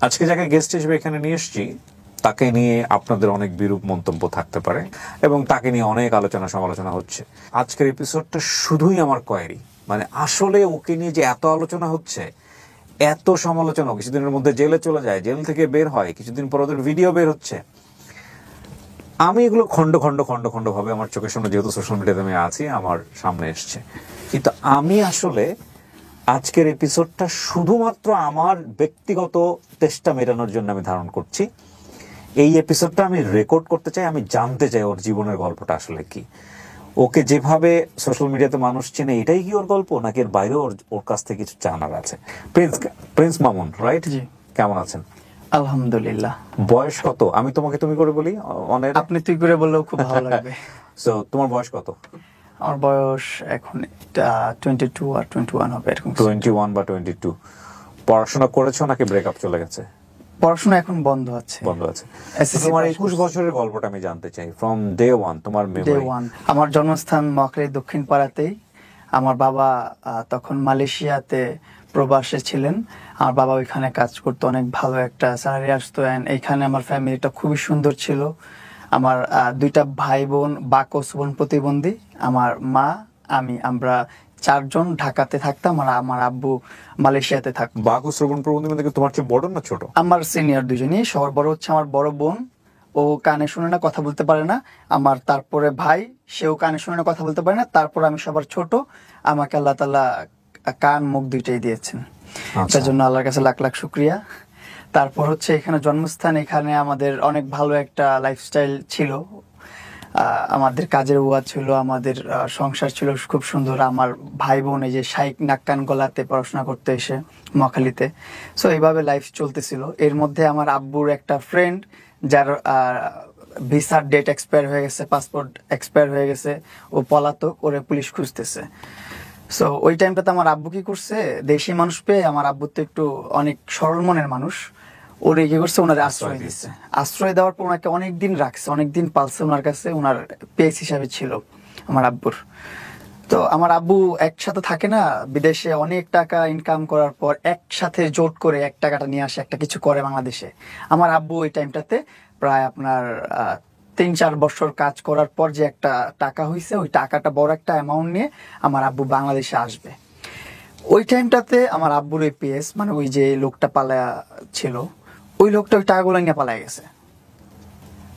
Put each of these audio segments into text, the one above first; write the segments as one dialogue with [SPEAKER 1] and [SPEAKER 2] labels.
[SPEAKER 1] আজকে যাকে গেস্ট হিসেবে এখানে নিয়ে এসেছি তাকে নিয়ে আপনাদের অনেক বিরূপ মন্তব্য থাকতে পারে এবং তাকে নিয়ে অনেক আলোচনা সমালোচনা হচ্ছে। আজকের এপিসোডটা শুধুই আমার কোয়েরি, মানে আসলে ওকে নিয়ে যে এত আলোচনা হচ্ছে, এত সমালোচনা, কিছুদিনের মধ্যে জেলে চলে যায়, জেল থেকে বের হয়, কিছুদিন পর ওদের ভিডিও বের হচ্ছে। আমি এগুলো খন্ড খন্ড খন্ড খন্ড ভাবে আমার চোখের সামনে, যেহেতু সোশ্যাল মিডিয়াতে আমি আছি, আমার সামনে এসছে। কিন্তু আমি আসলে আজকের এপিসোডটা শুধুমাত্র আমার ব্যক্তিগত তেষ্টা মেটানোর জন্য আমি ধারণ করছি। এই এপিসোডটা আমি রেকর্ড করতে চাই, আমি জানতে চাই ওর জীবনের গল্পটা আসলে কি। ওকে যেভাবে সোশ্যাল মিডিয়াতে মানুষ চেনে, এটাই কি ওর গল্প, নাকি এর বাইরেও ওর কাছ থেকে কিছু জানার আছে? Prince Mamun, right?
[SPEAKER 2] জি।
[SPEAKER 1] কেমন আছেন?
[SPEAKER 2] আলহামদুলিল্লাহ।
[SPEAKER 1] বয়স কত? আমি তোমাকে তুমি করে বলি,
[SPEAKER 2] আপনি তুই করে বললেও খুব ভালো লাগবে।
[SPEAKER 1] সো তোমার বয়স কত?
[SPEAKER 2] আমার বয়স এখন 22 আর 21 হবে এরকম।
[SPEAKER 1] 21 বা 22। পড়াশোনা করেছো নাকি ব্রেকআপ চলে গেছে?
[SPEAKER 2] পড়াশোনা এখন বন্ধ আছে।
[SPEAKER 1] তোমার 21 বছরের গল্পটা আমি জানতে চাই, ফ্রম ডে ওয়ান, তোমার
[SPEAKER 2] ডে ওয়ান। আমার জন্মস্থান মহাখালী দক্ষিণ পাড়াতেই। আমার বাবা তখন মালয়েশিয়াতে প্রবাসে ছিলেন। আমার বাবা ওইখানে কাজ করতো, অনেক ভালো একটা স্যালারি আসতো। এইখানে আমার ফ্যামিলিটা খুবই সুন্দর ছিল। আমার দুইটা ভাই বোন, বাকস বোন প্রতিবন্ধী, আমার মা, আমরা 4 জন ঢাকাতে থাকতাম আর আমার আব্বু মালয়েশিয়াতে থাকতো।
[SPEAKER 1] বাকস বোন প্রতিবন্ধী তোমার চেয়ে বড় না ছোট?
[SPEAKER 2] আমার সিনিয়র দুজনই। সবার বড় হচ্ছে আমার বড় বোন, ও কানে শুনে না, কথা বলতে পারে না। আমার তারপরে ভাই, সেও কানে শুনে না, কথা বলতে পারে না। তারপর আমি সবার ছোট। আমাকে আল্লাহ তাআলা কান মুখ দুইটাই দিয়েছেন, তার জন্য আল্লাহর কাছে লাখ লাখ শুকরিয়া। তারপর হচ্ছে এখানে জন্মস্থান, এখানে আমাদের অনেক ভালো একটা লাইফস্টাইল ছিল। আমাদের কাজের ওয়া ছিল, আমাদের সংসার ছিল খুব সুন্দর। আমার ভাই বোন এই যে শাইখ নাক্কান গলাতে পড়াশোনা করতে এসে মহাখালীতে। সো এইভাবে লাইফ চলতেছিল। এর মধ্যে আমার আব্বুর একটা ফ্রেন্ড, যার ভিসার ডেট এক্সপায়ার হয়ে গেছে, পাসপোর্ট এক্সপায়ার হয়ে গেছে, ও পলাতক, ওরে পুলিশ খুঁজতেছে। সো ওই টাইমটাতে আমার আব্বু কি করছে, দেশি মানুষ পেয়ে, আমার আব্বু তো একটু অনেক সরল মনের মানুষ, ওরে কি করছে, ওনার আশ্রয় দিচ্ছে। আশ্রয় দেওয়ার পর ওনাকে অনেকদিন রাখছে, অনেকদিন পালছে ওনার কাছে, ওনার পেস হিসাবে ছিল আমার আব্বুর। তো আমার আব্বু একসাথে থাকে না, বিদেশে অনেক টাকা ইনকাম করার পর একসাথে জোট করে টাকাটা নিয়ে আসে, একটা কিছু করে বাংলাদেশে। আমার আব্বু ওই টাইমটাতে প্রায় আপনার 3-4 বছর কাজ করার পর যে একটা টাকা হয়েছে, ওই টাকাটা বড় একটা অ্যামাউন্ট নিয়ে আমার আব্বু বাংলাদেশে আসবে। ওই টাইমটাতে আমার আব্বুর ওই পেস, মানে ওই যে লোকটা পালায়া ছিল, ওই লোকটা ওই টাকাগুলো নিয়ে পালাই গেছে।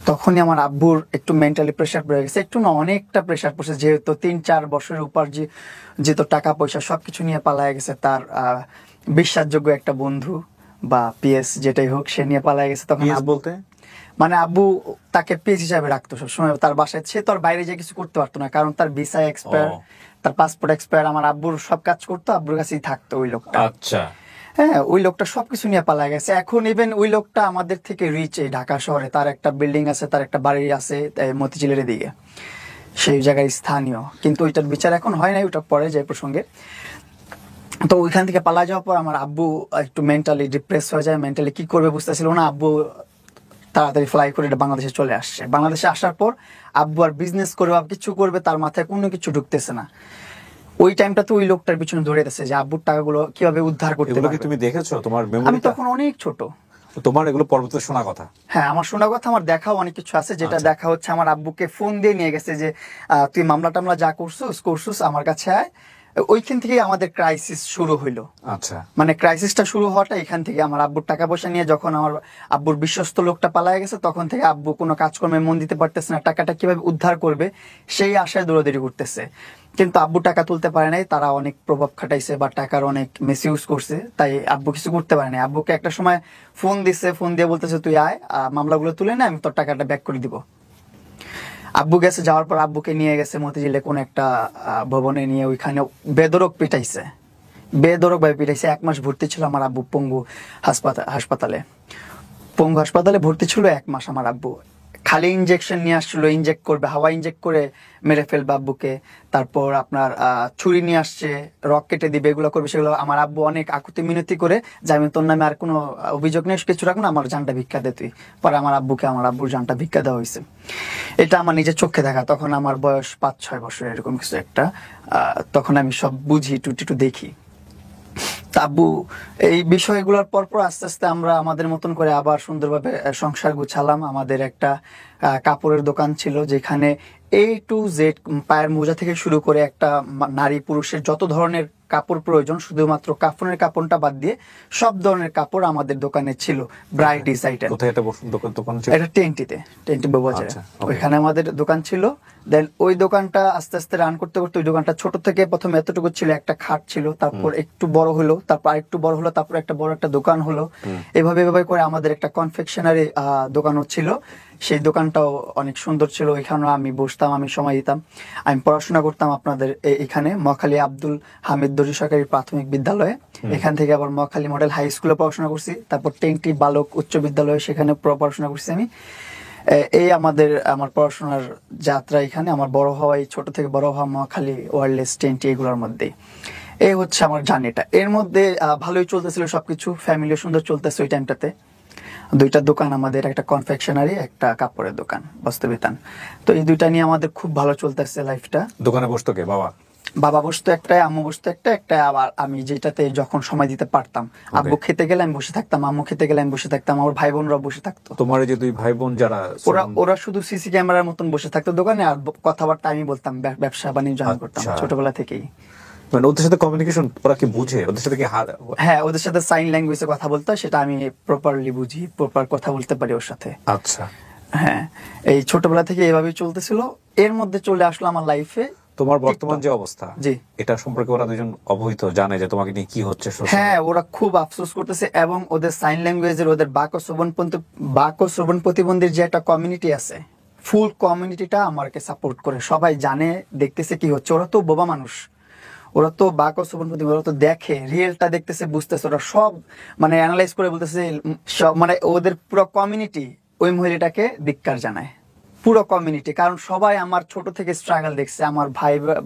[SPEAKER 2] তখনই আমার আব্বুর একটু মেন্টালি প্রেশার পড়ে গেছে, একটু না অনেকটা প্রেশার পড়ছে, যেহেতু 3-4 বছরের উপর যেহেতু টাকা পয়সা সবকিছু নিয়ে পালাই গেছে। তার বিশ্বাসযোগ্য একটা বন্ধু বা পিএস যেটাই হোক, সে নিয়ে পালাই গেছে। তখন
[SPEAKER 1] বলতে
[SPEAKER 2] মানে আব্বু তাকে পেজ হিসাবে রাখতো সবসময় তার বাসায়। সে তো আর বাইরে যে কিছু করতে পারতো না, কারণ তার ভিসা এক্সপায়ার, তার পাসপোর্ট এক্সপায়ার। আমার আব্বুর সব কাজ করতো, আব্বুর কাছেই থাকতো ওই লোকটা।
[SPEAKER 1] আচ্ছা,
[SPEAKER 2] হ্যাঁ, ওই লোকটা সবকিছু নিয়ে পালা গেছে। এখন ইভেন ওই লোকটা আমাদের থেকে রিচ, এই ঢাকা শহরে তার একটা বিল্ডিং আছে, তার একটা বাড়ি আছে মতিঝিলের দিকে, সেই জায়গায় স্থানীয়। কিন্তু ওইটার বিচার এখন হয় নাই, ওটা পরে যায় প্রসঙ্গে। তো ওইখান থেকে পালা যাওয়ার পর আমার আব্বু একটু মেন্টালি ডিপ্রেস হয়ে যায়। মেন্টালি কি করবে বুঝতেছিল না। আব্বু তাড়াতাড়ি ফ্লাই করে বাংলাদেশে চলে আসছে। বাংলাদেশে আসার পর আব্বু আর বিজনেস করবে বা কিছু করবে, তার মাথায় কোনো কিছু ঢুকতেছে না। ওই টাইমটা তো ওই লোকটার পিছনে ধরে গেছে যে আব্বুর টাকাগুলো কিভাবে উদ্ধার করতে পারবে।
[SPEAKER 1] তুমি দেখেছো? তোমার মেমোরি?
[SPEAKER 2] আমি তখন অনেক ছোট।
[SPEAKER 1] তোমার এগুলো পরবর্তীতে শোনা কথা?
[SPEAKER 2] হ্যাঁ, আমার শোনা কথা, আমার দেখাও অনেক কিছু আছে। যেটা দেখা হচ্ছে, আমার আব্বুকে ফোন দিয়ে নিয়ে গেছে যে তুই মামলা টামলা যা করছিস আমার কাছে আয়। ওইখান থেকে আমাদের ক্রাইসিস শুরু হইলো।
[SPEAKER 1] আচ্ছা,
[SPEAKER 2] মানে ক্রাইসিসটা শুরু হওয়াটা এখান থেকে। আমার আব্বুর টাকা পয়সা নিয়ে যখন আমার আব্বুর বিশ্বস্ত লোকটা পালায় গেছে, তখন থেকে আব্বু কোনো কাজকর্মে মন দিতে পারতেছে না, টাকাটা কিভাবে উদ্ধার করবে সেই আশায় দৌড়াদৌড়ি করতেছে। কিন্তু আব্বু টাকা তুলতে পারে নাই, তারা অনেক প্রভাব খাটাইছে বা টাকার অনেক মিসইউজ করছে, তাই আব্বু কিছু করতে পারে নাই। আব্বুকে একটা সময় ফোন দিছে, ফোন দিয়ে বলতেছে তুই আয়, মামলাগুলো তুলে না, আমি তোর টাকাটা ব্যাক করে দিব। আব্বু গেছে, যাওয়ার পর আব্বুকে নিয়ে গেছে মতিঝিলে কোন একটা ভবনে নিয়ে, ওইখানে বেদরক পিটাইছে, বেদরক ভাবে পিটাইছে। 1 মাস ভর্তি ছিল আমার আব্বু পঙ্গু হাসপাতালে। পঙ্গু হাসপাতালে ভর্তি ছিল 1 মাস আমার আব্বু। খালি ইনজেকশন নিয়ে আসছিল, ইনজেক্ট করবে, হাওয়া ইনজেক্ট করে মেরে ফেলবে আব্বুকে। তারপর আপনার ছুরি নিয়ে আসছে, রক কেটে দিবে, এগুলো করবে, সেগুলো। আমার আব্বু অনেক আকুতি মিনতি করে যে আমি তোর নামে আর কোনো অভিযোগ নেই, কিছু রাখবো না, আমার জানটা ভিক্ষা দে তুই। পরে আমার আব্বুকে আমার আব্বুর জানটা ভিক্ষা দেওয়া হয়েছে। এটা আমার নিজের চোখে দেখা। তখন আমার বয়স 5-6 বছর এরকম কিছু একটা। তখন আমি সব বুঝি, টুটি দেখি। তাবু এই বিষয়গুলোর পর আস্তে আস্তে আমরা আমাদের মতন করে আবার সুন্দরভাবে সংসার গুছালাম। আমাদের একটা কাপড়ের দোকান ছিল, যেখানে A to Z পায়ের মোজা থেকে শুরু করে একটা নারী পুরুষের যত ধরনের কাপড় প্রয়োজন, শুধুমাত্র কাফনের কাপড়টা বাদ দিয়ে সব ধরনের কাপড় আমাদের দোকানে ছিল। ব্রাইডিস আইটেম।
[SPEAKER 1] কোথায় এটা দোকান ছিল?
[SPEAKER 2] এটা টেন্টি বাজারে।
[SPEAKER 1] আচ্ছা, okay.
[SPEAKER 2] ওইখানে আমাদের দোকান ছিল। দেন ওই দোকানটা আস্তে আস্তে রান করতে করতে ওই দোকানটা ছোট থেকে প্রথমে এতটুকু ছিল, একটা খাট ছিল, তারপর একটু বড় হলো, তারপর আরেকটু বড় হলো, তারপর একটা বড় একটা দোকান হলো। এভাবে এভাবে করে আমাদের একটা কনফেকশনারি দোকানও ছিল। সেই দোকানটাও অনেক সুন্দর ছিল। ওইখানেও আমি বসতাম, আমি সময় দিতাম। আমি পড়াশোনা করতাম আপনাদের এখানে মহাখালী আব্দুল হামিদ দর্জি সরকারি প্রাথমিক বিদ্যালয়ে। এখান থেকে আবার মহাখালী মডেল হাই স্কুলে পড়াশোনা করছি, তারপর টেন্টি বালক উচ্চ বিদ্যালয়ে সেখানে পড়াশোনা করছি আমি। এই আমার পড়াশোনার যাত্রা এখানে। আমার বড় হওয়া, এই ছোট থেকে বড় হওয়া মহাখালী, ওয়ারলেস, টেন্টি এগুলোর মধ্যেই। এই হচ্ছে আমার জার্নিটা। এর মধ্যে ভালোই চলতেছিল সবকিছু, ফ্যামিলি সুন্দর চলতেছে ওই টাইমটাতে। দুইটা দোকান আমাদের, একটা কনফেকশনারি, একটা কাপড়ের দোকান, বস্ত্রবিতান। তো এই দুইটা নিয়ে আমাদের খুব ভালো চলতেছে লাইফটা।
[SPEAKER 1] দোকানে বসতো কে?
[SPEAKER 2] বাবা বসতো একটাই, আম্মু বসতো একটা আবার আমি যেটাতে যখন সময় দিতে পারতাম, আব্বু খেতে গেলে আমি বসে থাকতাম, আম্মু খেতে গেলে আমি বসে থাকতাম, আমার ভাই বোনরা বসে থাকতো।
[SPEAKER 1] তোমার যে দুই ভাই বোন যারা,
[SPEAKER 2] ওরা শুধু সিসি ক্যামেরার মতন বসে থাকতো দোকানে, আর কথাবার্তা আমি বলতাম, ব্যবসা বাণিজ্য আমি করতাম ছোটবেলা থেকেই।
[SPEAKER 1] মানে ওদের সাথে কমিউনিকেশন ওরা কি বুঝে? ওদের সাথে কি
[SPEAKER 2] হ্যাঁ, ওদের সাথে সাইন ল্যাঙ্গুয়েজে কথা বলতে হয়, সেটা আমি প্রপারলি বুঝি, প্রপার কথা বলতে পারি ওর সাথে।
[SPEAKER 1] আচ্ছা,
[SPEAKER 2] হ্যাঁ, এই ছোটবেলা থেকে এভাবেই চলতেছিল। এর মধ্যে চলে আসলো আমার লাইফে
[SPEAKER 1] তোমার বর্তমান যে অবস্থা,
[SPEAKER 2] জি,
[SPEAKER 1] এটা সম্পর্কে ওরা দুজন অবহিত, জানে যে তোমাকে নিয়ে কি হচ্ছে?
[SPEAKER 2] হ্যাঁ, ওরা খুব আফসোস করতেছে। এবং ওদের সাইন ল্যাঙ্গুয়েজের, ওদের বাক ও শ্রবণ প্রতিবন্ধীর যে একটা কমিউনিটি আছে, ফুল কমিউনিটিটা আমাকে সাপোর্ট করে। সবাই জানে, দেখতেছে কি হচ্ছে। ওরা তো বোবা মানুষ, ওরা তো বাক ও শ্রবণ প্রতিবন্ধী, ওরা তো দেখে, রিয়েলটা দেখতেছে, বুঝতেছে। ওরা সব মানে অ্যানালাইজ করে বলতেছে, সব মানে ওদের পুরো কমিউনিটি ওই মহিলাটাকে ধিক্কার জানায়, পুরো কমিউনিটি। কারণ সবাই আমার ছোট থেকে স্ট্রাগল দেখছে, আমার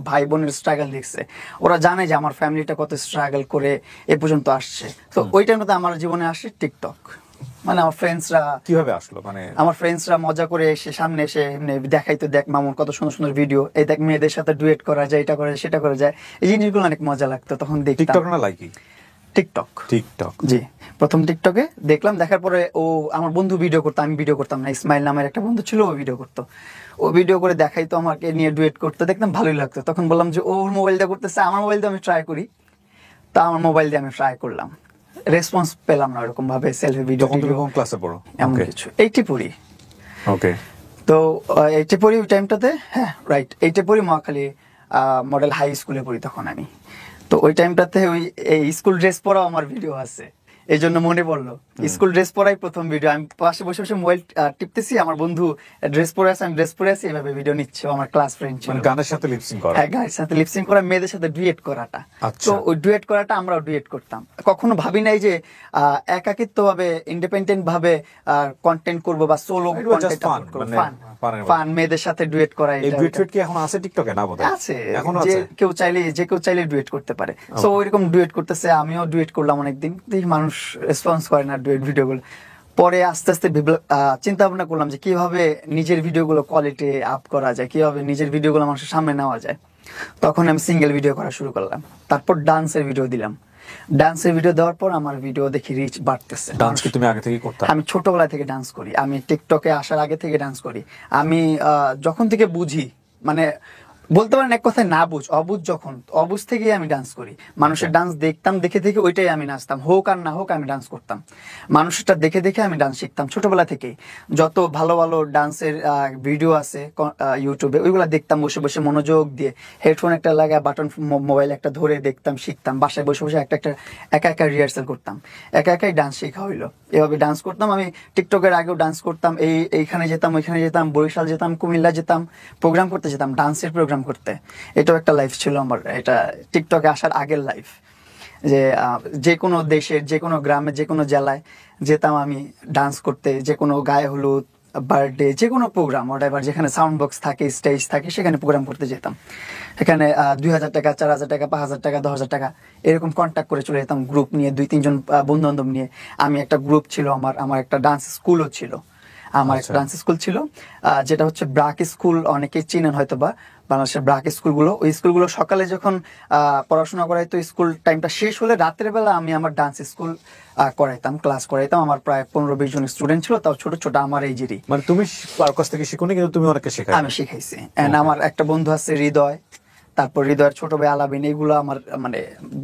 [SPEAKER 2] ভাই বোনের স্ট্রাগল দেখছে। ওরা জানে যে আমার ফ্যামিলিটা কত স্ট্রাগল করে এ পর্যন্ত আসছে। তো ওই টাইমটাতে আমার জীবনে আসে টিকটক। মানে আমার ফ্রেন্ডসরা
[SPEAKER 1] কিভাবে আসলো? মানে
[SPEAKER 2] আমার ফ্রেন্ডসরা মজা করে এসে সামনে এসে দেখাইতো, দেখ মামুন কত সুন্দর সুন্দর ভিডিও, এই দেখ মেয়েদের সাথে ডুয়েট করা যায়, এটা করা যায়, সেটা করা যায়। এই জিনিসগুলো অনেক মজা লাগতো তখন দেখতাম।
[SPEAKER 1] টিকটক না লাইকি? টিকটক,
[SPEAKER 2] জি। প্রথম টিকটকে দেখলাম, দেখার পরে ও আমার বন্ধু ভিডিও করতো, আমি ভিডিও করতাম না। ইসমাইল নামের একটা বন্ধু ছিল, ও ভিডিও করতো। ও ভিডিও করে দেখাইতো, আমাকে নিয়ে ডুয়েট করতে দেখতাম, ভালোই লাগতো। তখন বললাম যে ওর মোবাইল দিয়ে করতেছে, আমার মোবাইল দিয়ে আমি ট্রাই করি। তা আমার মোবাইল দিয়ে আমি ট্রাই করলাম, রেসপন্স পেলাম না ওরকম ভাবে। সেলফি ভিডিও,
[SPEAKER 1] কোন ক্লাসে পড়ো?
[SPEAKER 2] এমন কিছু, 80 পড়ি।
[SPEAKER 1] ওকে।
[SPEAKER 2] তো 80 পড়ি ওই টাইমটাতে, হ্যাঁ রাইট, 80 পড়ি, মহাখালী মডেল হাই স্কুলে পড়ি তখন আমি। তো ওই টাইমটাতে ওই স্কুল ড্রেস পরাও আমার ভিডিও আছে, এই জন্য মনে পড়লো। স্কুল ড্রেস পরাই প্রথম ভিডিও। আমি পাশে বসে বসে মোবাইল টিপতেছি, আমার বন্ধু ড্রেস পরে আছে, আমি ড্রেস পরে আছি, এভাবে ভিডিও নিচ্ছে। আমার ক্লাস ফ্রেন্ড ছিল।
[SPEAKER 1] গানের সাথে লিপসিং করা?
[SPEAKER 2] হ্যাঁ, গানের সাথে লিপসিং করা, মেয়েদের সাথে ডুয়েট করাটা। তো ওই ডুয়েট করাটা আমরাও ডুয়েট করতাম। কখনো ভাবি নাই যে একাকিত্ব ভাবে, ইন্ডিপেন্ডেন্ট ভাবে কন্টেন্ট করবো বা সোলো কন্টেন্ট করবো। ফান, মেয়েদের সাথে ডুয়েট করা।
[SPEAKER 1] এই ডুয়েট কি এখন আছে টিকটকে? না বোধহয়
[SPEAKER 2] আছে,
[SPEAKER 1] এখনো
[SPEAKER 2] যে
[SPEAKER 1] আছে।
[SPEAKER 2] কেউ চাইলে ডুয়েট করতে পারে। সো ওইরকম ডুয়েট করতেছে, আমিও ডুয়েট করলাম অনেকদিন। দেখি মানুষ রেসপন্স করে না ডুয়েট ভিডিওগুলো। পরে আস্তে আস্তে চিন্তা ভাবনা করলাম যে কিভাবে নিজের ভিডিওগুলো কোয়ালিটি আপ করা যায়, কিভাবে নিজের ভিডিওগুলো মানুষের সামনে নেওয়া যায়। তখন আমি সিঙ্গেল ভিডিও করা শুরু করলাম। তারপর ডান্সের ভিডিও দিলাম। ডান্সের ভিডিও দেওয়ার পর আমার ভিডিও দেখি রিচ বাড়তেছে।
[SPEAKER 1] ডান্স কি তুমি আগে থেকে করতে?
[SPEAKER 2] আমি ছোটবেলা থেকে ডান্স করি। আমি টিকটকে আসার আগে থেকে ডান্স করি। আমি যখন থেকে বুঝি, মানে বলতে পারেন এক কথায় না বুঝ, অবুঝ থেকেই আমি ডান্স করি। মানুষের ডান্স দেখতাম, দেখে দেখে ওইটাই আমি নাচতাম। হোক আর না হোক আমি ডান্স করতাম। মানুষটা দেখে দেখে আমি ডান্স শিখতাম ছোটবেলা থেকেই। যত ভালো ভালো ডান্সের ভিডিও আছে ইউটিউবে, ওইগুলো দেখতাম বসে বসে মনোযোগ দিয়ে। হেডফোন একটা লাগায়, বাটন মোবাইল একটা ধরে দেখতাম, শিখতাম। বাসায় বসে বসে একা একা রিহার্সাল করতাম, একা একাই ডান্স শেখা হইলো। এভাবে ডান্স করতাম আমি। টিকটকের আগেও ডান্স করতাম। এইখানে যেতাম, ওইখানে যেতাম, বরিশাল যেতাম, কুমিল্লা যেতাম, প্রোগ্রাম করতে যেতাম, ডান্সের প্রোগ্রাম করতে। এটাও একটা লাইফ ছিল আমার, এটা টিকটকে আসার আগের লাইফ। যে যে কোনো দেশের, যে কোনো গ্রামে, যে কোনো জেলায় যেতাম আমি ডান্স করতে। যে কোনো গায়ে হলুদ, বার্থডে, যে কোনো প্রোগ্রাম, ওটাইবার যেখানে সাউন্ড বক্স থাকে, স্টেজ থাকে, সেখানে প্রোগ্রাম করতে যেতাম। এখানে 2000 টাকা, 4000 টাকা, 5000 টাকা, 10,000 টাকা এরকম কন্ট্যাক্ট করে চলে যেতাম গ্রুপ নিয়ে, 2-3 জন বন্ধু বান্ধব নিয়ে। আমি একটা গ্রুপ ছিল আমার একটা ডান্স স্কুলও ছিল। আমার একটা ডান্স স্কুল ছিল, যেটা হচ্ছে ব্রাক স্কুল, অনেকেই চিনেন হয়তো বা, বাংলাদেশের ব্রাক স্কুলগুলো। ওই স্কুলগুলো সকালে যখন পড়াশোনা করাইতো, স্কুল টাইমটা শেষ হলে রাতের বেলা আমি আমার ডান্স স্কুল করাইতাম, ক্লাস করাইতাম। আমার প্রায় 15-20 জন স্টুডেন্ট ছিল, তাও ছোট ছোট আমার এইজেরই।
[SPEAKER 1] মানে তুমি কার কাছ থেকে শিখোনি, কিন্তু তুমি অনেককে শেখাই।
[SPEAKER 2] আমি শিখাইছি। এন্ড আমার একটা বন্ধু আছে হৃদয়, তারপর হৃদয়ের ছোট ভাই আলাবিন, এগুলো আমার মানে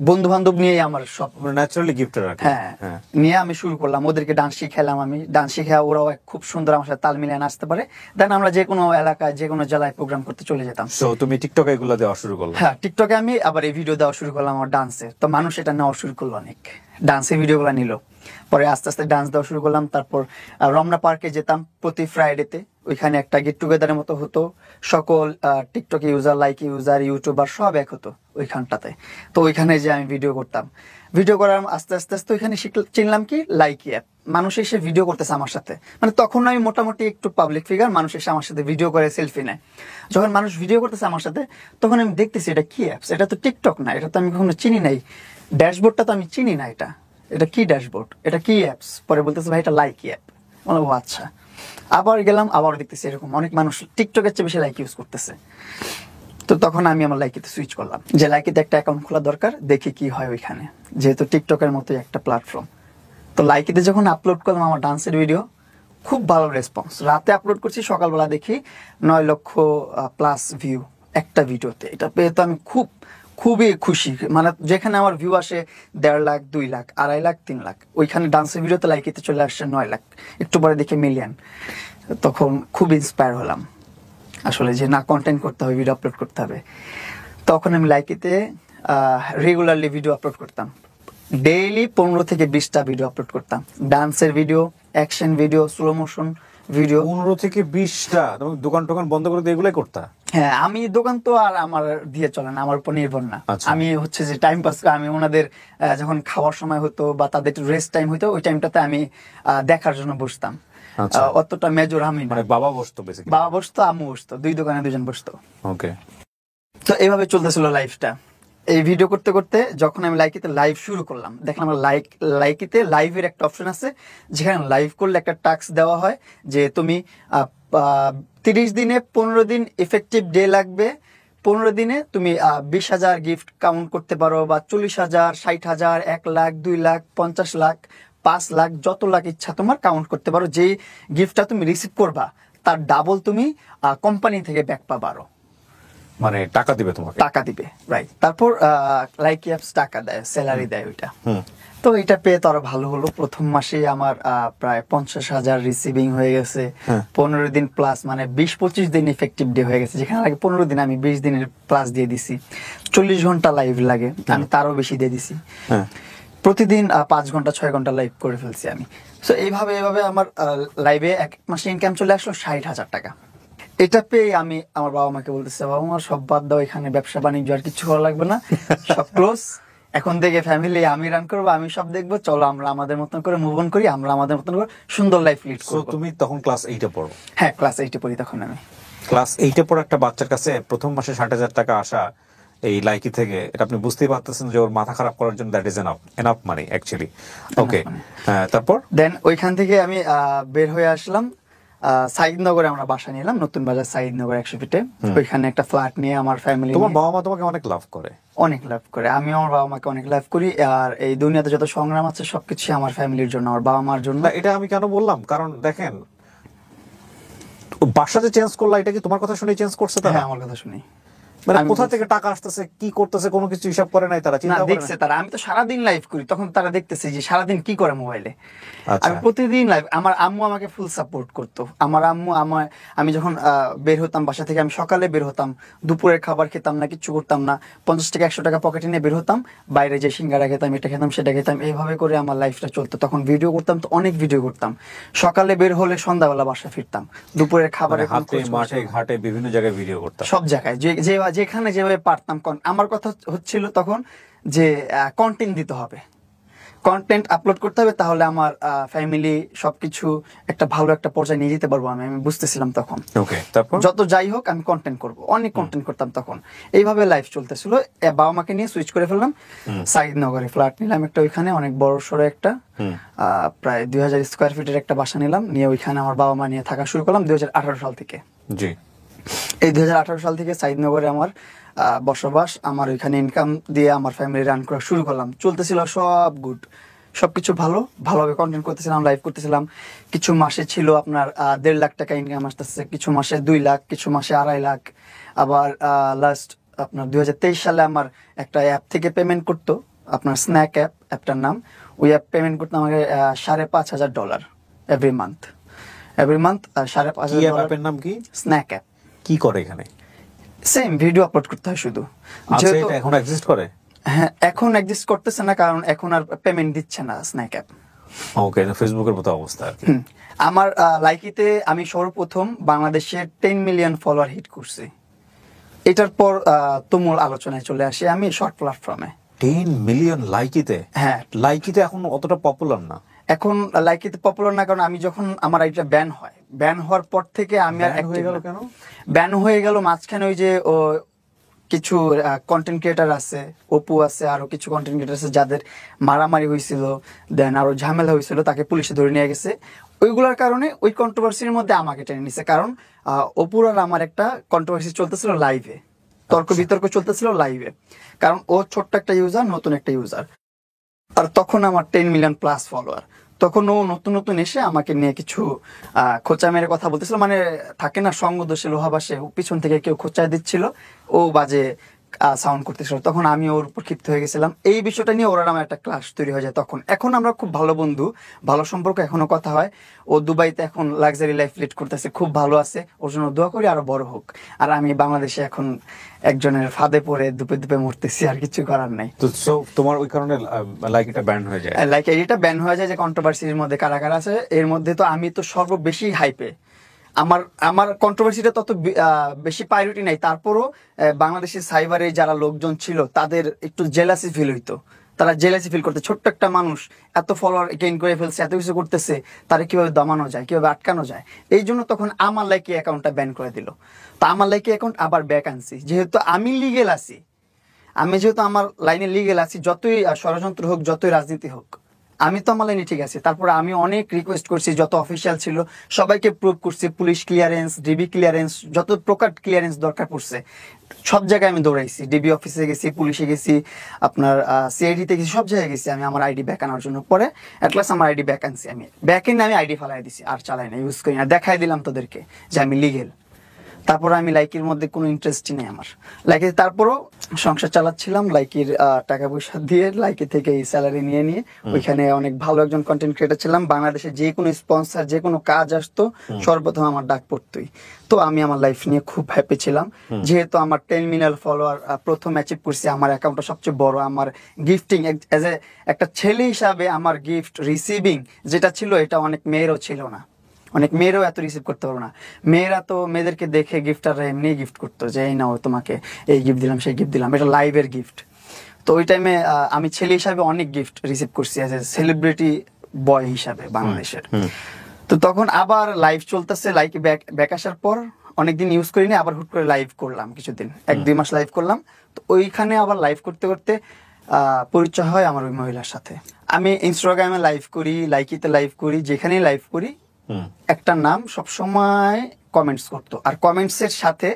[SPEAKER 2] বন্ধু বান্ধব নিয়ে আমার সব
[SPEAKER 1] ন্যাচারালি গিফটেড আর কি।
[SPEAKER 2] হ্যাঁ, নিয়ে আমি শুরু করলাম, ওদেরকে ডান্স শিখাইলাম। আমি ডান্স শিখে ওরাও খুব সুন্দর আমার সাথে তাল মিলিয়ে নাচতে পারে। দেন আমরা যে কোনো এলাকায় যে কোনো জেলায় প্রোগ্রাম করতে চলে যেতাম।
[SPEAKER 1] সো তুমি টিকটকে এগুলো দেওয়া শুরু করলে?
[SPEAKER 2] হ্যাঁ, টিকটকে আমি আবার এই ভিডিও দেওয়া শুরু করলাম আমার ডান্সের। তো মানুষ এটা নেওয়া শুরু করলো, অনেক ডান্সের ভিডিওগুলো নিল। পরে আস্তে আস্তে ডান্স দেওয়া শুরু করলাম। তারপর রমনা পার্কে যেতাম প্রতি ফ্রাইডেতে, ওইখানে একটা গেট টুগেদারের মতো হতো, সকল TikTok user, like user, YouTuber সব এক হতো ওইখানটাতে। তো ওইখানে যে আমি ভিডিও করতাম, ভিডিও করার আস্তে আস্তে আস্তে ওইখানে চিনলাম কি লাইকি অ্যাপ। মানুষ এসে ভিডিও করতেছে আমার সাথে, মানে তখন আমি মোটামুটি একটু পাবলিক ফিগার, মানুষ এসে আমার সাথে ভিডিও করে, সেলফি নেয়। যখন মানুষ ভিডিও করতেছে আমার সাথে, তখন আমি দেখতেছি এটা কি অ্যাপস, এটা তো টিকটক না, এটা তো আমি কখনো চিনি নাই, ড্যাশবোর্ডটা তো আমি চিনি না, এটা কি ড্যাশবোর্ড, এটা কি অ্যাপস। পরে বলতেছে ভাই এটা লাইকি অ্যাপ। বলে ও আচ্ছা। আবার গেলাম, আবার দেখতেছি এরকম অনেক মানুষ টিকটকের চেয়ে বেশি লাইক ইউজ করতেছে। তো তখন আমি আমার লাইকিতে সুইচ করলাম, যে লাইকিতে একটা অ্যাকাউন্ট খোলা দরকার, দেখি কি হয় ওইখানে, যেহেতু টিকটকের মতোই একটা প্ল্যাটফর্ম। তো লাইকিতে যখন আপলোড করলাম আমার ডান্সের ভিডিও, খুব ভালো রেসপন্স। রাতে আপলোড করছি, সকালবেলা দেখি 9 লক্ষ প্লাস ভিউ একটা ভিডিওতে। এটা পেয়ে তো আমি খুবই খুশি। মানে যেখানে আমার ভিউ আসে 1.5 লাখ, 2 লাখ, 2.5 লাখ, 3 লাখ, ওইখানে ডান্সের ভিডিওতে লাইকিতে চলে আসছে 9 লাখ, একটু পরে দেখে মিলিয়ন। তখন খুব ইন্সপায়ার হলাম আসলে, যে না, কন্টেন্ট করতে হবে, ভিডিও আপলোড করতে হবে। তখন আমি লাইকিতে রেগুলারলি ভিডিও আপলোড করতাম, ডেইলি 15 থেকে 20টা ভিডিও আপলোড করতাম, ডান্সের video, action video, slow motion video.
[SPEAKER 1] 15 থেকে 20টা? তুমি দোকান টোকান বন্ধ করে দিয়ে এগুলাই করতা?
[SPEAKER 2] হ্যাঁ, আমি দোকান তো আর আমার দিয়ে চলে না, আমার উপর নির্ভর না। আমি হচ্ছে যে টাইম পাস, আমি ওনাদের যখন খাওয়ার সময় হতো বা তাদের রেস্ট টাইম হতো, ওই টাইমটাতে আমি দেখার জন্য বসতাম। অতটা মেজর আমি না।
[SPEAKER 1] মানে বাবা বসতো বেসিক্যালি?
[SPEAKER 2] বাবা বসতো, আম্মু বসতো, দুই দোকানে দুজন বসতো।
[SPEAKER 1] ওকে।
[SPEAKER 2] তো এইভাবে চলতেছিল লাইফটা। এই ভিডিও করতে করতে যখন আমি লাইকিতে লাইভ শুরু করলাম, দেখলাম লাইকিতে লাইভের একটা অপশন আছে, যেখানে লাইভ করলে একটা টাস্ক দেওয়া হয় যে তুমি 30 দিনে 15 দিন এফেক্টিভ ডে লাগবে, 15 দিনে তুমি 20,000 গিফট কাউন্ট করতে পারো, বা 40,000, 60,000, 1 লাখ, 2 লাখ, 50 লাখ, 5 লাখ, যত লাখ ইচ্ছা তোমার কাউন্ট করতে পারো। যেই গিফটটা তুমি রিসিভ করবা তার ডাবল তুমি কোম্পানি থেকে ব্যাক পাবা, আরো
[SPEAKER 1] মানে টাকা দিবে তোমাকে?
[SPEAKER 2] টাকা দিবে, রাইট। তারপর লাইকি অ্যাপস টাকা দেয়, স্যালারি দেয় ওইটা। তো এটা পেয়ে তো আরো ভালো হলো। প্রথম মাসে আমার প্রায় 50,000 রিসিভিং হয়ে গেছে। 15 দিন প্লাস, মানে 20-25 দিন ইফেক্টিভ ডে হয়ে গেছে, যেখানে আগে 15 দিন, আমি 20 দিনের প্লাস দিয়ে দিছি। 40 ঘন্টা লাইভ লাগে, আমি তারও বেশি দিয়ে দিছি। প্রতিদিন 5 ঘন্টা 6 ঘন্টা লাইভ করে ফেলছি আমি। সো এইভাবে আমার লাইভে এক মাসে ইনকাম চলে আসলো 60,000 টাকা। এটা পেয়ে আমি আমার বাবা মাকে বলতেছে, বাবা মা সব বাদ দাও, এখানে ব্যবসা বাণিজ্য আর কিছু করা লাগবে না, সব ক্লোজ, এখন থেকে ফ্যামিলি আমি রান করবো, আমি সব দেখবো, চলো আমরা আমাদের মতন করে মুভ অন করি, আমরা আমাদের মতন করে সুন্দর লাইফ লিড করবো।
[SPEAKER 1] তুমি তখন ক্লাস 8-এ পড়ো?
[SPEAKER 2] হ্যাঁ, ক্লাস 8-এ পড়ি তখন আমি।
[SPEAKER 1] ক্লাস 8-এ পড়া একটা বাচ্চার কাছে প্রথম মাসে 60,000 টাকা আসা এই লাইকি থেকে, এটা আপনি বুঝতেই পারতেছেন যে ওর মাথা খারাপ করার জন্য that is enough money actually. Okay, তারপর দেন
[SPEAKER 2] ওইখান থেকে আমি বের হয়ে আসলাম। সাইদনগরে আমরা বাসা নিলাম, নতুন বাজার সাইদনগর 100 ফিটে। ওইখানে একটা ফ্ল্যাট নিয়ে আমার ফ্যামিলি।
[SPEAKER 1] তোমার বাবা মা তোমাকে অনেক লাভ করে?
[SPEAKER 2] অনেক লাভ করে, আমি আমার বাবা মাকে অনেক লাভ করি। আর এই দুনিয়াতে যত সংগ্রাম আছে সবকিছু আমার ফ্যামিলির জন্য, আমার বাবা মার জন্য।
[SPEAKER 1] এটা আমি কেন বললাম, কারণ দেখেন বাসা যে চেঞ্জ করলা, এটা কি তোমার কথা শুনে চেঞ্জ করছে তারা?
[SPEAKER 2] হ্যাঁ, আমার কথা শুনি।
[SPEAKER 1] মানে কোথা থেকে টাকা আসতেছে, কি করতেছে, কোনো কিছু হিসাব করে নাই তারা? চিন্তা
[SPEAKER 2] দেখছে তারা, আমি তো সারাদিন লাইভ করি, তখন তারা দেখতেছে যে সারাদিন কি করে মোবাইলে। আমি প্রতিদিন লাইভ। আমার আম্মু আমাকে ফুল সাপোর্ট করতো। আমার আম্মু আমি যখন বের হতাম বাসা থেকে, আমি সকালে বের হতাম, দুপুরের খাবার খেতাম না, কিছু করতাম না, 50 টাকা 100 টাকা পকেটে নিয়ে বের হতাম, বাইরে যে সিঙ্গারা খেতাম, এটা খেতাম, সেটা খেতাম, এইভাবে করে আমার লাইফটা চলতো। তখন ভিডিও করতাম, তো অনেক ভিডিও করতাম। সকালে বের হলে সন্ধ্যাবেলা বাসা ফিরতাম, দুপুরের খাবারের
[SPEAKER 1] হাতে, মাঠে, ঘাটে, বিভিন্ন জায়গায় ভিডিও করতাম,
[SPEAKER 2] সব জায়গায়, যেখানে যেভাবে পারতাম। আমার কথা হচ্ছিল তখন যে কন্টেন্ট দিতে হবে, কন্টেন্ট আপলোড করতে হবে, তাহলে আমার ফ্যামিলি সবকিছু একটা ভালো একটা পর্যায়ে নিয়ে যেতে পারবো। আমি বুঝতেছিলাম তখন।
[SPEAKER 1] ওকে, তারপর?
[SPEAKER 2] যত যাই হোক আমি কন্টেন্ট করব, অনেক কন্টেন্ট করতাম তখন। এইভাবে লাইফ চলতেছিল। বাবা মাকে নিয়ে সুইচ করে ফেললাম, সাইদনগরে ফ্ল্যাট নিলাম একটা, ওইখানে অনেক বড় সড়ো একটা প্রায় 2000 স্কোয়ার ফিটের একটা বাসা নিলাম, নিয়ে ওইখানে আমার বাবা মা নিয়ে থাকা শুরু করলাম 2018 সাল থেকে।
[SPEAKER 1] জি।
[SPEAKER 2] এই 2018 সাল থেকে সাইদনগরে আমার বসবাস, আমার ওইখানে ইনকাম দিয়ে আমার ফ্যামিলি রান করা শুরু করলাম। চলতেছিল সব গুড, সবকিছু ভালো, ভালোভাবে কন্টেন্ট করতেছিলাম, লাইভ করতেছিলাম। কিছু মাসে ছিল আপনার 1.5 লাখ টাকা ইনকাম আসতেছে, কিছু মাসে 2 লাখ, কিছু মাসে 2.5 লাখ। আবার লাস্ট আপনার 2023 সালে আমার একটা অ্যাপ থেকে পেমেন্ট করতো, আপনার স্ন্যাক অ্যাপ, অ্যাপটার নাম। ওই অ্যাপ পেমেন্ট করতো আমাকে $5,500 এভরি মান্থ। 5,500
[SPEAKER 1] অ্যাপের নাম কি?
[SPEAKER 2] Snack app.
[SPEAKER 1] কি করে এখানে?
[SPEAKER 2] সেম ভিডিও আপলোড করতে হয় শুধু।
[SPEAKER 1] আচ্ছা, এটা এখন এক্সিস্ট করে?
[SPEAKER 2] হ্যাঁ, এখন এক্সিস্ট করতেছে না, কারণ এখন আর পেমেন্ট দিচ্ছে না স্ন্যাক অ্যাপ।
[SPEAKER 1] ওকে, ফেসবুকের মতো অবস্থা আর কি।
[SPEAKER 2] আমার লাইকিতে আমি সর্বপ্রথম বাংলাদেশে 10 মিলিয়ন ফলোয়ার হিট করছি। এটার পর তুমুল আলোচনায় চলে আসি আমি শর্ট প্ল্যাটফর্মে।
[SPEAKER 1] 10 মিলিয়ন লাইকিতে?
[SPEAKER 2] হ্যাঁ,
[SPEAKER 1] লাইকিতে এখন অতটা পপুলার না।
[SPEAKER 2] এখন লাইকিতে পপুলার না, কারণ আমি যখন আমার আইডিটা ব্যান হয়, ব্যান হওয়ার পর থেকে আমি আর
[SPEAKER 1] হয়ে গেল কেন?
[SPEAKER 2] ব্যান হয়ে গেল মাঝখানে ওই যে কিছু কন্টেন্ট ক্রিয়েটার আছে, অপু আছে, আরো কিছু কন্টেন্ট ক্রিয়েটার আছে যাদের মারামারি হয়েছিল, দেন আরো ঝামেলা হয়েছিল, তাকে পুলিশে ধরে নিয়ে গেছে। ওইগুলোর কারণে ওই কন্ট্রোভার্সির মধ্যে আমাকে টেনে নিছে, কারণ অপুর আর আমার একটা কন্ট্রোভার্সি চলতেছিল লাইভে, তর্ক বিতর্ক চলতেছিল লাইভে, কারণ ও ছোট্ট একটা ইউজার, নতুন একটা ইউজার। আর তখন আমার 10 মিলিয়ন প্লাস ফলোয়ার। তখন ও নতুন নতুন এসে আমাকে নিয়ে কিছু খোঁচা মেরে কথা বলতেছিল, মানে থাকে না সঙ্গ দোষে লোহা বাসে, পিছন থেকে কেউ খোঁচায় দিচ্ছিল, ও বাজে সাউন্ড করতেছিল। তখন আমি ওর উপর ক্ষিপ্ত হয়ে গেছিলাম। এই বিষয়টা নিয়ে ওরা আমার একটা ক্লাস তৈরি হয়ে যায় তখন। এখন আমরা খুব ভালো বন্ধু, ভালো সম্পর্ক, এখনো কথা হয়। ও দুবাইতে এখন লাক্সারি লাইফ লিড করতেছে, খুব ভালো আছে, ওর জন্য দোয়া করি আরো বড় হোক। আর আমি বাংলাদেশে এখন একজনের ফাঁদে পড়ে দুপে দুপে মরতেছি, আর কিছু করার নাই।
[SPEAKER 1] তো তোমার ওই কারণে লাইক এটা ব্যান হয়ে যায়?
[SPEAKER 2] লাইক এটা ব্যান হয়ে যায় যে কন্ট্রোভার্সির মধ্যে কারা কারা আছে। এর মধ্যে তো আমি তো সর্ববেশি হাইপে, আমার কন্ট্রোভার্সিটা তত বেশি প্রায়োরিটি নাই। তারপরও বাংলাদেশের সাইবারে যারা লোকজন ছিল তাদের একটু জেলাসি ফিল হইতো, তারা জেলাসি ফিল করতে, ছোট্ট একটা মানুষ এত ফলোয়ার গেইন করে ফেলছে, এত কিছু করতেছে, তারা কিভাবে দমানো যায়, কিভাবে আটকানো যায়। এই জন্য তখন আমার লাইকি অ্যাকাউন্টটা ব্যান করে দিল। তো আমার লাইকি অ্যাকাউন্ট আবার ব্যাক আনছি, যেহেতু আমি লিগেল আছি, যেহেতু আমার লাইনে লিগেল আছি, যতই ষড়যন্ত্র হোক, যতই রাজনীতি হোক, আমি তো আমার লাইনে ঠিক আছি। তারপরে আমি অনেক রিকোয়েস্ট করছি, যত অফিসিয়াল ছিল সবাইকে প্রুভ করছি, পুলিশ ক্লিয়ারেন্স, ডিবি ক্লিয়ারেন্স, যত প্রকার ক্লিয়ারেন্স দরকার পড়ছে সব জায়গায় আমি দৌড়াইছি। ডিবি অফিসে গেছি, পুলিশে গেছি, আপনার সিআইডিতে গেছি, সব জায়গায় গেছি আমি আমার আইডি ব্যাক আনার জন্য। পরে অ্যাটলাস আমার আইডি ব্যাক আনছি, আমি ব্যাক এনে আমি আইডি ফালাই দিছি, আর চালাই না, ইউজ করি না, দেখাই দিলাম তোদেরকে যে আমি লিগেল। তারপর আমি লাইকির মধ্যে কোনো ইন্টারেস্টই নেই আমার। লাইকি তারপরও সংসার চালাচ্ছিলাম লাইকির টাকা পয়সা দিয়ে, লাইকি থেকে এই স্যালারি নিয়ে নিয়ে। ওইখানে অনেক ভালো একজন কন্টেন্ট ক্রিয়েটার ছিলাম, বাংলাদেশে যে কোনো স্পন্সর, যে কোনো কাজ আসতো সর্বপ্রথম আমার ডাক পড়তোই। তো আমি আমার লাইফ নিয়ে খুব হ্যাপি ছিলাম, যেহেতু আমার 10 মিলিয়ন ফলোয়ার প্রথম অ্যাচিভ করছি। আমার অ্যাকাউন্টটা সবচেয়ে বড়। আমার গিফটিং এজ এ একটা ছেলে হিসাবে আমার গিফট রিসিভিং যেটা ছিল, এটা অনেক মেয়েরও ছিল না, অনেক মেয়েরাও এত রিসিভ করতে পারবো না। মেয়েরা তো মেয়েদেরকে দেখে গিফটাররা এমনি গিফট করতো, যে এই নাও তোমাকে এই গিফট দিলাম, সেই গিফট দিলাম, এটা লাইভের গিফট। তো ওই টাইমে আমি ছেলে হিসাবে অনেক গিফট রিসিভ করছি অ্যাজ এ সেলিব্রিটি বয় হিসাবে বাংলাদেশের। তো তখন আবার লাইভ চলতেছে, লাইকে ব্যাক আসার পর অনেকদিন ইউজ করিনি, আবার হুট করে লাইভ করলাম কিছুদিন, 1-2 মাস লাইভ করলাম। তো ওইখানে আবার লাইভ করতে করতে পরিচয় হয় আমার ওই মহিলার সাথে। আমি ইনস্টাগ্রামে লাইভ করি, লাইকিতে লাইভ করি, যেখানেই লাইভ করি একটা নাম সবসময় কমেন্টস করতো, আর কমেন্টসের সাথে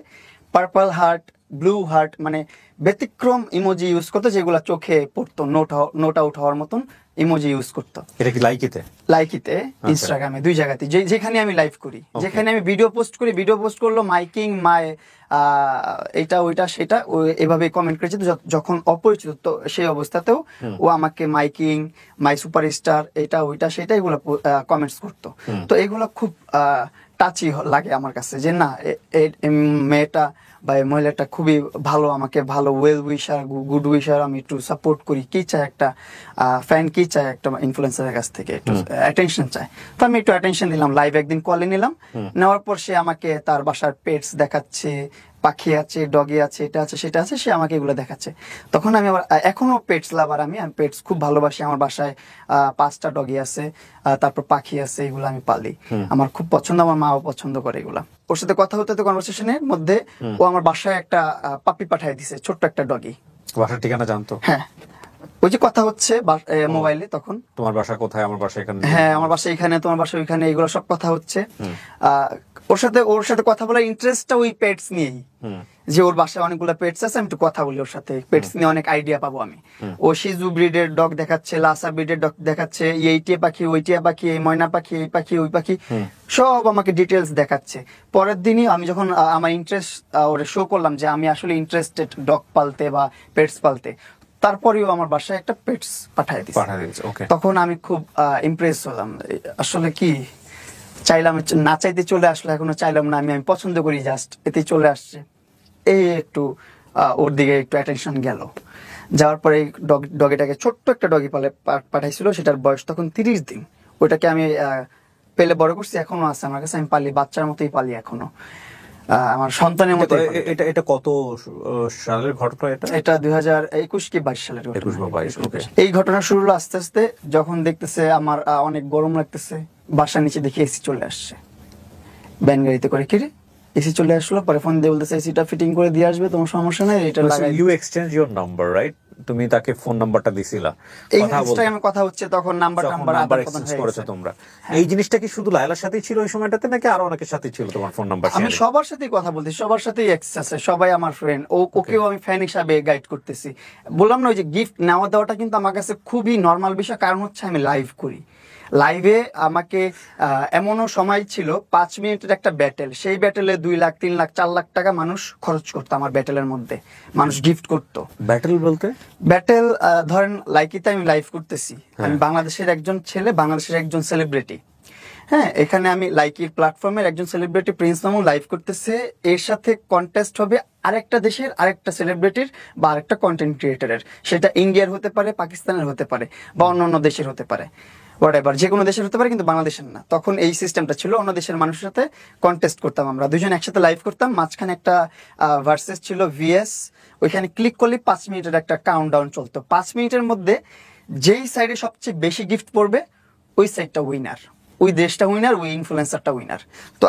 [SPEAKER 2] পার্পল হার্ট, ব্লু হার্ট, মানে ব্যতিক্রম ইমোজি ইউজ করতো, যেগুলো চোখে পড়তো, নোট আউট হওয়ার মতন ইমোজি ইউজ করতো।
[SPEAKER 1] এটা কি লাইকিতে?
[SPEAKER 2] লাইকিতে, ইনস্টাগ্রামে, দুই জায়গাতে, যেখানে আমি লাইভ করি, যেখানে আমি ভিডিও পোস্ট করি, ভিডিও পোস্ট করলো মাইকিং মাই এটা ওইটা সেটা, এভাবে কমেন্ট করেছে। যখন অপরিচিত তো সেই অবস্থাতেও ও আমাকে মাইকিং, মাই সুপারস্টার, এটা ওইটা সেটা এগুলো কমেন্টস করতো। তো এগুলো খুব টাচি লাগে আমার কাছে, যে না মেয়েটা বা মহিলাটা খুবই ভালো, আমাকে ভালো ওয়েল উইশার, গুড উইশার, আমি একটু সাপোর্ট করি। কি চায় একটা ফ্যান, কি চায় একটা ইনফ্লুয়েন্সারের কাছ থেকে? একটু অ্যাটেনশন চায়। তো আমি একটু অ্যাটেনশন দিলাম, লাইভ একদিন কলে নিলাম, নেওয়ার পর সে আমাকে তার বাসার পেটস দেখাচ্ছে, পাখি আছে, ডগি আছে, এটা আছে, সেটা আছে, সে আমাকে এগুলো দেখাচ্ছে। তখন আমি আবার এখনো পেটস লাভার, আমি পেটস খুব ভালোবাসি। আমার বাসায় 5টা ডগি আছে, তারপর পাখি আছে, এগুলো আমি পালি। আমার খুব পছন্দ, আমার মাও পছন্দ করে এগুলা। ওর সাথে কথা হতে হতে কনভারসেশনের মধ্যে ও আমার বাসায় একটা পাপি পাঠিয়ে দিছে, ছোট্ট একটা ডগি।
[SPEAKER 1] বাসার ঠিকানা জানতো?
[SPEAKER 2] হ্যাঁ, ওই যে কথা হচ্ছে মোবাইলে, তখন
[SPEAKER 1] তোমার বাসা কোথায়, আমার বাসা এখানে।
[SPEAKER 2] হ্যাঁ, আমার বাসা এখানে, তোমার বাসা ওইখানে, এগুলো সব কথা হচ্ছে। ওর সাথে কথা বলার ইন্টারেস্টটা ওই পেটস নিয়েই, যে ওর বাসায় অনেকগুলো পেটস আছে, আমি একটু কথা বলি ওর সাথে, পেটস নিয়ে অনেক আইডিয়া পাবো আমি। ও শিজু ব্রিডের ডগ দেখাচ্ছে, লাসা ব্রিডের ডগ দেখাচ্ছে, এই টিয়া পাখি, ওই টিয়া পাখি, এই ময়না পাখি, এই পাখি, ওই পাখি, সব আমাকে ডিটেলস দেখাচ্ছে। পরের দিনই আমি যখন আমার ইন্টারেস্ট ওরে শো করলাম যে আমি আসলে ইন্টারেস্টেড ডগ পালতে বা পেটস পালতে, তারপরেও আমার বাসায় একটা পেটস পাঠিয়ে দিয়েছে।
[SPEAKER 1] ওকে।
[SPEAKER 2] তখন আমি খুব ইমপ্রেস হলাম, আসলে কি চাইলাম, না চাইতে চলে আসলো, এখনো চাইলাম না, আমি পছন্দ করি, জাস্ট এতেই চলে আসছে। এই একটু ওর দিকে একটু অ্যাটেনশন গেল। যাওয়ার পরে ডগিটাকে, ছোট্ট একটা ডগি পাঠাইছিল, সেটার বয়স তখন 30 দিন। ওইটাকে আমি পেলে বড় করছি, এখনো আছে আমার কাছে, আমি পালি, বাচ্চার মতোই পালি এখনো, আমার সন্তানের মতো।
[SPEAKER 1] এটা কত সালের ঘটনা?
[SPEAKER 2] এটা 2021 কি 22 সালের ঘটনা।
[SPEAKER 1] 21 বা 22। ওকে।
[SPEAKER 2] এই ঘটনা শুরু হলো আস্তে আস্তে, যখন দেখতেছে আমার অনেক গরম লাগতেছে, বাসার নিচে দেখি এসি চলে আসছে, ব্যান গাড়িতে করে। কিরে, এসি চলে আসলো, পরে ফোন দিয়ে বলতেছে এসিটা ফিটিং করে দিয়ে আসবে, তোমার সমস্যা নাই, এটা লাগাই।
[SPEAKER 1] You exchange your number, right? তুমি তাকে ফোন নাম্বারটা দিছিলা,
[SPEAKER 2] এই ইনস্টাগ্রামে কথা হচ্ছে, তখন নাম্বার
[SPEAKER 1] এক্সচেঞ্জ করেছো তোমরা। এই জিনিসটা কি শুধু লায়লার সাথেই ছিল ওই সময়টাতে, নাকি আরো অনেকের সাথে ছিল তোমার ফোন নাম্বার?
[SPEAKER 2] আমি সবার সাথেই কথা বলছি, সবার সাথেই অ্যাক্সেস আছে, সবাই আমার ফ্রেন্ড। ওকেও আমি ফ্যান হিসাবে গাইড করতেছি। বললাম না, ওই যে গিফট নেওয়া দেওয়াটা কিন্তু আমার কাছে খুবই নর্মাল বিষয়, কারণ হচ্ছে আমি লাইভ করি। লাইভে আমাকে এমনও সময় ছিল 5 মিনিটের একটা ব্যাটেল, সেই ব্যাটেলে 2 লাখ 3 লাখ 4 লাখ টাকা মানুষ খরচ করতো আমার ব্যাটেলের মধ্যে, মানুষ গিফট করতো।
[SPEAKER 1] ব্যাটেল বলতে?
[SPEAKER 2] ব্যাটেল ধরেন লাইকিতে আমি লাইভ করতেছি, আমি বাংলাদেশের একজন ছেলে, বাংলাদেশের একজন সেলিব্রিটি। হ্যাঁ, এখানে আমি লাইকির প্ল্যাটফর্মের একজন সেলিব্রিটি প্রিন্স মামুন লাইভ করতেছে, এর সাথে কন্টেস্ট হবে আরেকটা দেশের আরেকটা সেলিব্রিটির বা আরেকটা কন্টেন্ট ক্রিয়েটরের। সেটা ইন্ডিয়ার হতে পারে, পাকিস্তানের হতে পারে, বা অন্য দেশের হতে পারে, হোয়াটএভার, যে কোনো দেশের হতে পারে, কিন্তু বাংলাদেশের না। তখন এই সিস্টেমটা ছিল, অন্য দেশের মানুষের সাথে কন্টেস্ট করতাম, আমরা দুজন একসাথে লাইভ করতাম, মাঝখানে একটা ভার্সেস ছিল, ভিএস। ওইখানে ক্লিক করলে 5 মিনিটের একটা কাউন্টডাউন চলতো। 5 মিনিটের মধ্যে যেই সাইডে সবচেয়ে বেশি গিফট পড়বে, ওই সাইডটা উইনার, ওই দেশটা উইনার, ওই ইনফ্লুয়েন্সারটা উইনার। তো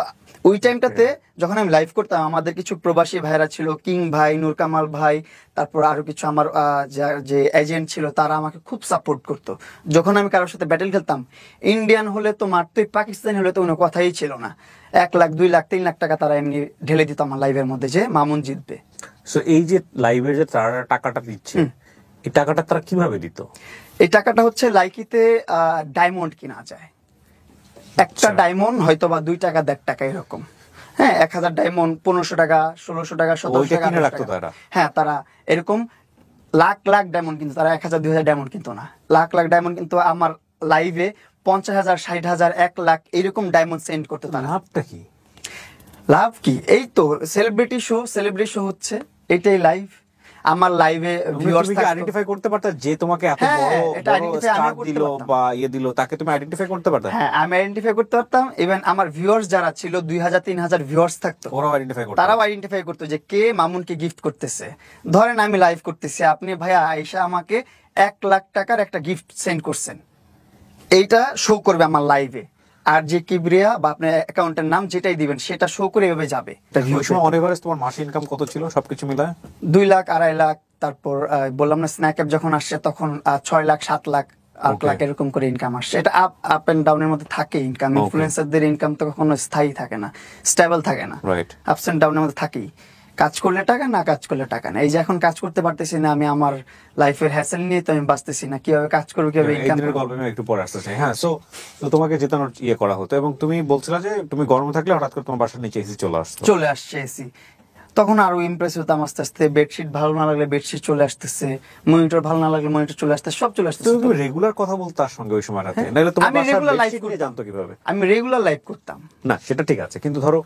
[SPEAKER 2] ওই টাইমটাতে যখন আমি লাইভ করতাম, আমাদের কিছু প্রবাসী ভাইরা ছিল, কিং ভাই, নূর কামাল ভাই, তারপর আরো কিছু আমার যে এজেন্ট ছিল, তারা আমাকে খুব সাপোর্ট করতো। যখন আমি কারোর সাথে ব্যাটেল খেলতাম, ইন্ডিয়ান হলে তো মারতোই, পাকিস্তানি হলে তো কোনো কথাই ছিল না। 1 লাখ 2 লাখ 3 লাখ টাকা তারা এমনি ঢেলে দিত আমার লাইভের মধ্যে, যে মামুন জিতবে।
[SPEAKER 1] সো এই যে লাইভে যে তারা টাকাটা দিচ্ছে, এই টাকাটা তারা কিভাবে দিত?
[SPEAKER 2] এই টাকাটা হচ্ছে লাইকিতে ডায়মন্ড কিনা যায়। একটা ডায়মন্ড হয়তো বা 2 টাকা 1.5 টাকা এরকম। হ্যাঁ, 1000 ডায়মন্ড 1500 টাকা, 1600 টাকা, 1700 টাকা, 1800 টাকা। হ্যাঁ, তারা এরকম লাখ লাখ ডায়মন্ড কিন্তু, তারা 1000 2000 ডায়মন্ড কিন্তু না, লাখ লাখ ডায়মন্ড কিন্তু। আমার লাইভে 50,000 60,000 1 লাখ এরকম ডায়মন্ড সেন্ড করতে। তারা
[SPEAKER 1] লাভটা কি?
[SPEAKER 2] লাভ কি? এই তো সেলিব্রিটি শো হচ্ছে, এটাই লাইভ। আমার লাইভে ভিউয়ার্স
[SPEAKER 1] আইডেন্টিফাই করতে পারতা যে তোমাকে এত বড় স্টার দিল বা দিল, তাকে তুমি আইডেন্টিফাই করতে পারতা?
[SPEAKER 2] হ্যাঁ, আমি আইডেন্টিফাই করতে পারতাম। ইভেন আমার ভিউয়ার্স যারা ছিল, 2000 3000 ভিউয়ার্স থাকতো, তারাও আইডেন্টিফাই করতো যে কে মামুনকে গিফট করতেছে। ধরেন আমি লাইভ করতেছি, আপনি ভাইয়া আয়েশা আমাকে 1 লাখ টাকার একটা গিফট সেন্ড করছেন, এইটা শো করবে আমার লাইভে। আর যে কিবরিয়া বা আপনার অ্যাকাউন্টের নাম যেটাই দিবেন, সেটা শো করে এভাবে যাবে।
[SPEAKER 1] অন এভারেজ তোমার মাসে ইনকাম কত ছিল সবকিছু মিলায়?
[SPEAKER 2] 2 লাখ 2.5 লাখ। তারপর বললাম না, স্ন্যাক অ্যাপ যখন আসছে তখন 6 লাখ 7 লাখ 8 লাখ এরকম করে ইনকাম আসছে। এটা আপ এন্ড ডাউনের মধ্যে থাকে ইনকাম। ইনফ্লুয়েন্সারদের ইনকাম তো কখনো স্থায়ী থাকে না, স্টেবল থাকে না, আপস এন্ড ডাউনের মধ্যে থাকেই। কাজ করলে টাকা, না কাজ করলে টাকা না। এই যে এখন কাজ করতে পারতেছি না, আমি আমার লাইফের হ্যাসেল নিয়ে তো আমি বাঁচতেছি না, কিভাবে কাজ করবো, কিভাবে ইনকাম করব।
[SPEAKER 1] গল্প আমি একটু পরে আসতে চাই। হ্যাঁ, সো তোমাকে জেতানোর করা হতো, এবং তুমি বলছিলা যে তুমি গরমে থাকলে হঠাৎ করে তোমার বাসার নিচে এসি চলে
[SPEAKER 2] আসছে এসি। তখন আরো ইমপ্রেস হতাম আস্তে আস্তে। বেডশিট ভালো না লাগলে বেডশিট চলে আসতেছে, মনিটর ভালো না লাগলে মনিটর চলে আসতেছে, সব চলে আসতেছে।
[SPEAKER 1] তুমি রেগুলার কথা বলতে তার সঙ্গে ওই সময়টাতে, নাহলে তোমার
[SPEAKER 2] আমি রেগুলার লাইভ
[SPEAKER 1] করে জানতো কিভাবে?
[SPEAKER 2] আমি রেগুলার লাইভ করতাম
[SPEAKER 1] না, সেটা ঠিক আছে, কিন্তু ধরো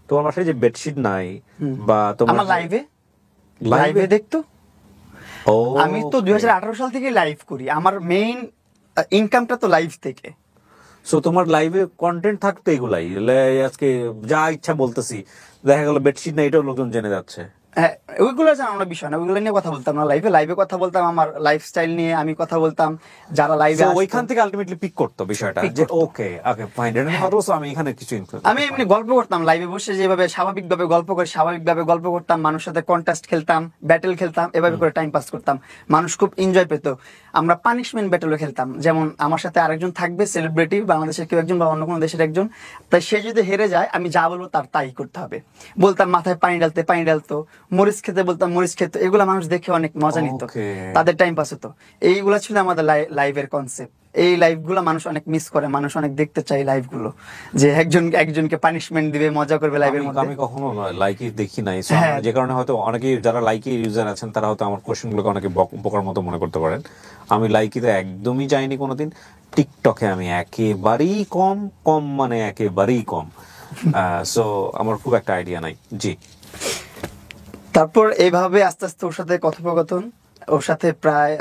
[SPEAKER 1] তোমার বাসায় যে বেডশিট নাই বা তোমার
[SPEAKER 2] আমার লাইভে দেখতো। আমি তো 2018 সাল থেকে লাইভ করি, আমার মেইন ইনকামটা তো লাইভ থেকে।
[SPEAKER 1] সো তোমার লাইভে কন্টেন্ট থাকতো এগুলাই, আজকে যা ইচ্ছা বলতেছি, দেখা গেল বেডশিট না, এটাও লোকজন জেনে যাচ্ছে।
[SPEAKER 2] হ্যাঁ, ওইগুলো জানানোর বিষয় না, ওইগুলো নিয়ে কথা বলতাম না লাইভে কথা বলতাম, আমার লাইফস্টাইল নিয়ে আমি কথা বলতাম, যারা লাইভে
[SPEAKER 1] So, ওইখান থেকে আলটিমেটলি পিক করতো বিষয়টা যে ওকে ওকে ফাইন, এটা নিয়ে কথা বলছো, আমি এখানে কিছু influence
[SPEAKER 2] আমি এমনি গল্প করতাম লাইভে বসে, যেভাবে স্বাভাবিকভাবে গল্প করতাম, মানুষের সাথে কন্টেস্ট খেলতাম, ব্যাটেল খেলতাম, এভাবে করে টাইম পাস করতাম। মানুষ খুব এনজয় পেত। আমরা পানিশমেন্ট ব্যাটেলও খেলতাম, যেমন আমার সাথে আরেকজন থাকবে সেলিব্রিটি, বাংলাদেশের কেউ একজন বা অন্য কোনো দেশের একজন, তাই সে যদি হেরে যায় আমি যা বলবো তার তাই করতে হবে। বলতাম মাথায় পানি ডালতো, মরিচ খেতে বলতাম মরিচ খেতে, এগুলো মানুষ দেখে অনেক মজা নিত,
[SPEAKER 1] Okay.
[SPEAKER 2] তাদের টাইম পাস হতো। এইগুলা ছিল আমাদের লাইভের কনসেপ্ট। এই লাইভগুলো মানুষ অনেক মিস করে, মানুষ অনেক দেখতে চায় লাইভগুলো, যে একজনকে পানিশমেন্ট দিবে, মজা করবে লাইভের মধ্যে।
[SPEAKER 1] আমি কখনো লাইকি দেখি নাই, so
[SPEAKER 2] হ্যাঁ।
[SPEAKER 1] আমার যে কারণে হয়তো অনেকেই যারা লাইকি ইউজার আছেন তারা হয়তো আমার কোশ্চেন গুলোকে অনেকে বোকার মতো মনে করতে পারেন। আমি লাইকিতে একদমই যাইনি কোনোদিন। টিকটকে আমি একেবারেই কম মানে একেবারেই কম। সো আমার খুব একটা আইডিয়া নাই। জি।
[SPEAKER 2] তারপর এইভাবে আস্তে আস্তে ওর সাথে কথোপকথন, ওর সাথে প্রায়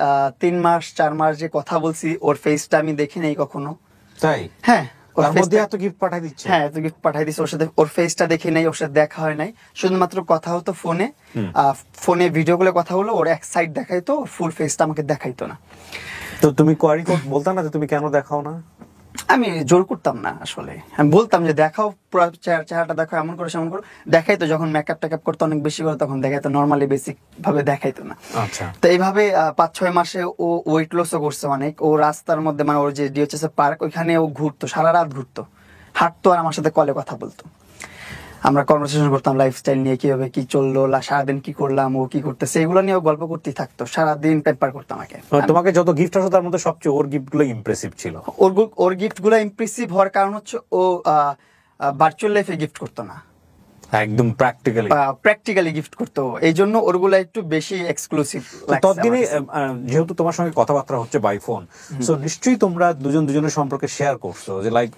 [SPEAKER 2] 3-4 মাস যে কথা বলছি, ওর ফেসটা আমি দেখি নাই কখনো।
[SPEAKER 1] তাই?
[SPEAKER 2] হ্যাঁ, ওর
[SPEAKER 1] তার মধ্যে
[SPEAKER 2] face-টা-
[SPEAKER 1] এত গিফট পাঠাই দিচ্ছে?
[SPEAKER 2] হ্যাঁ, তো গিফট পাঠাই দিছে। ওর সাথে ওর ফেসটা দেখি নাই, ওর সাথে দেখা হয় নাই, শুধুমাত্র কথা হতো ফোনে। ফোনে ভিডিও কলে কথা হলো, ওর এক সাইড দেখাইতো, ফুল ফেসটা আমাকে দেখাইতো না।
[SPEAKER 1] তো তুমি কোয়ারি বলতা না যে তুমি কেন দেখাও না?
[SPEAKER 2] আমি জোর করতাম না আসলে, আমি বলতাম যে দেখাও, পুরো চেহারাটা দেখাও, এমন করে সেমন করো। দেখাইতো যখন মেকআপ টেকআপ করতো অনেক বেশি করে, তখন দেখাইতো, নর্মালি বেসিক ভাবে দেখাইতো না।
[SPEAKER 1] আচ্ছা।
[SPEAKER 2] তো এইভাবে 5-6 মাসে ও ওয়েট লসও করছে অনেক। ও রাস্তার মধ্যে, মানে ওর যে ডিএচএস পার্ক, ওইখানে ও ঘুরতো, সারা রাত ঘুরতো, হাঁটতো, আর আমার সাথে কলে কথা বলতো। আমরা কনভারসেশন করতাম লাইফস্টাইল নিয়ে, কিভাবে কি চললো, সারাদিন কি করলাম, ও কি করতেছে, এগুলো নিয়ে ও গল্প করতেই থাকতো, সারাদিন পেপার করতাম আমাকে।
[SPEAKER 1] তোমাকে যত গিফট আসো তার মধ্যে সবচেয়ে ওর গিফট গুলো ইমপ্রেসিভ ছিল।
[SPEAKER 2] ওর গিফট গুলো ইমপ্রেসিভ হওয়ার কারণ হচ্ছে ও ভার্চুয়াল লাইফে গিফট করতো না,
[SPEAKER 1] একদম প্র্যাকটিক্যালি
[SPEAKER 2] প্র্যাকটিক্যালি গিফট করতো, এই জন্য ওরগুলো একটু বেশি এক্সক্লুসিভ।
[SPEAKER 1] ততদিনে যেহেতু তোমার সঙ্গে কথাবার্তা হচ্ছে বাই ফোন, সো নিশ্চয়ই তোমরা দুজনের সম্পর্কে শেয়ার করছো যে লাইক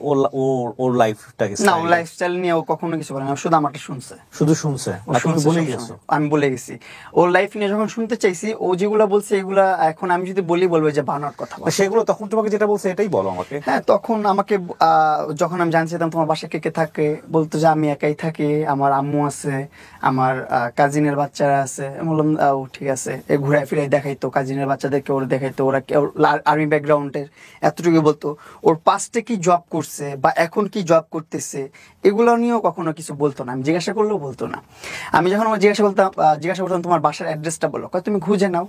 [SPEAKER 1] ওর লাইফটাকে।
[SPEAKER 2] না, ওর লাইফস্টাইল নিয়ে ও কখনো কিছু বলে না, শুধু আমারটা শুনছে।
[SPEAKER 1] শুধু শুনছে?
[SPEAKER 2] ও
[SPEAKER 1] আর তুমি
[SPEAKER 2] শুনছে
[SPEAKER 1] বলে
[SPEAKER 2] সবসময়।
[SPEAKER 1] গেছো?
[SPEAKER 2] আমি বলে গেছি। ওর লাইফ নিয়ে যখন শুনতে চাইছি, ও যেগুলা বলছে এগুলা এখন আমি যদি বলবো যে বানোয়াট কথা বলে।
[SPEAKER 1] সেগুলো তখন তোমাকে যেটা বলছে এটাই বলো আমাকে।
[SPEAKER 2] হ্যাঁ, তখন আমাকে যখন আমি জানছিলাম তোমার বাসায় কে কে থাকে, বলতো যে আমি একাই থাকি, আমার আম্মু আছে, আমার কাজিনের বাচ্চারা আছে। আমি বললাম ও ঠিক আছে। ঘুরাই ফিরাই দেখাইতো কাজিনের বাচ্চাদেরকে, ওর দেখাইতো, ওরা আর্মি ব্যাকগ্রাউন্ডের, এতটুকু বলতো। ওর পাস্টে কি জব করছে বা এখন কি জব করতেছে এগুলো নিয়েও কখনো কিছু বলতো না, আমি জিজ্ঞাসা করলেও বলতো না। আমি যখন আমার জিজ্ঞাসা করতাম তোমার বাসার অ্যাড্রেসটা বলো, কয় তুমি খুঁজে নাও,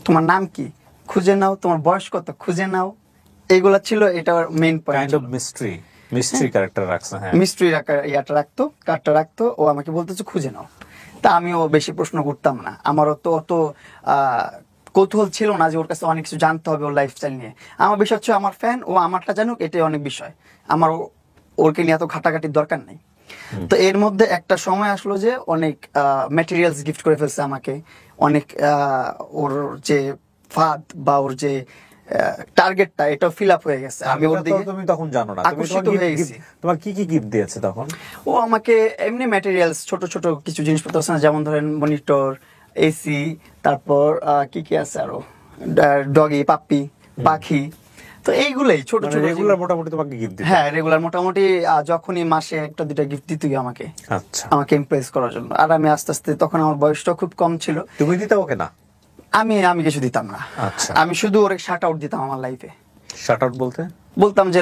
[SPEAKER 2] তোমার নাম কি খুঁজে নাও, তোমার বয়স কত খুঁজে নাও, এগুলা ছিল এটার main point.
[SPEAKER 1] Kind of mystery character রাখছে। হ্যাঁ,
[SPEAKER 2] মিস্ট্রি কার্ডটা রাখতো, ও আমাকে বলতেছে খুঁজে নাও। তা আমিও বেশি প্রশ্ন করতাম না, আমারও তো অত কৌতূহল ছিল না যে ওর কাছে অনেক কিছু জানতে হবে ওর লাইফস্টাইল নিয়ে। আমার বিষয় হচ্ছে আমার ফ্যান, ও আমারটা জানুক, এটাই অনেক বিষয়। আমার ওরকে নিয়ে এত ঘাটাঘাটির দরকার নেই। তো এর মধ্যে একটা সময় আসলো যে অনেক ম্যাটেরিয়ালস গিফট করে ফেলছে আমাকে, অনেক ওর যে ফাঁদ বা ওর যে টার্গেটটা, এটাও ফিল আপ হয়ে গেছে। আমি ওর দিকে
[SPEAKER 1] তুমি তখন জানো না,
[SPEAKER 2] আকর্ষিত হয়ে গেছি।
[SPEAKER 1] তোমার কি গিফট দিয়েছে তখন?
[SPEAKER 2] ও আমাকে এমনি ম্যাটেরিয়ালস, ছোট ছোট কিছু জিনিসপত্র আছে না, যেমন ধরেন মনিটর, এসি, তারপর কি আছে আরো, ডগি, পাপ্পি, পাখি, তো এইগুলাই ছোট ছোট
[SPEAKER 1] রেগুলার মোটামুটি তোমাকে গিফট দিত?
[SPEAKER 2] হ্যাঁ, রেগুলার মোটামুটি যখনই মাসে একটা দুটা গিফট দিতই আমাকে,
[SPEAKER 1] আচ্ছা,
[SPEAKER 2] আমাকে ইমপ্রেস করার জন্য। আর আমি আস্তে আস্তে, তখন আমার বয়সটা খুব কম ছিল।
[SPEAKER 1] তুমি দিতে ওকে না?
[SPEAKER 2] আমি কিছু দিতাম না।
[SPEAKER 1] আচ্ছা।
[SPEAKER 2] আমি শুধু ওরে শাট আউট দিতাম আমার লাইফে।
[SPEAKER 1] শাট আউট বলতে?
[SPEAKER 2] বলতাম যে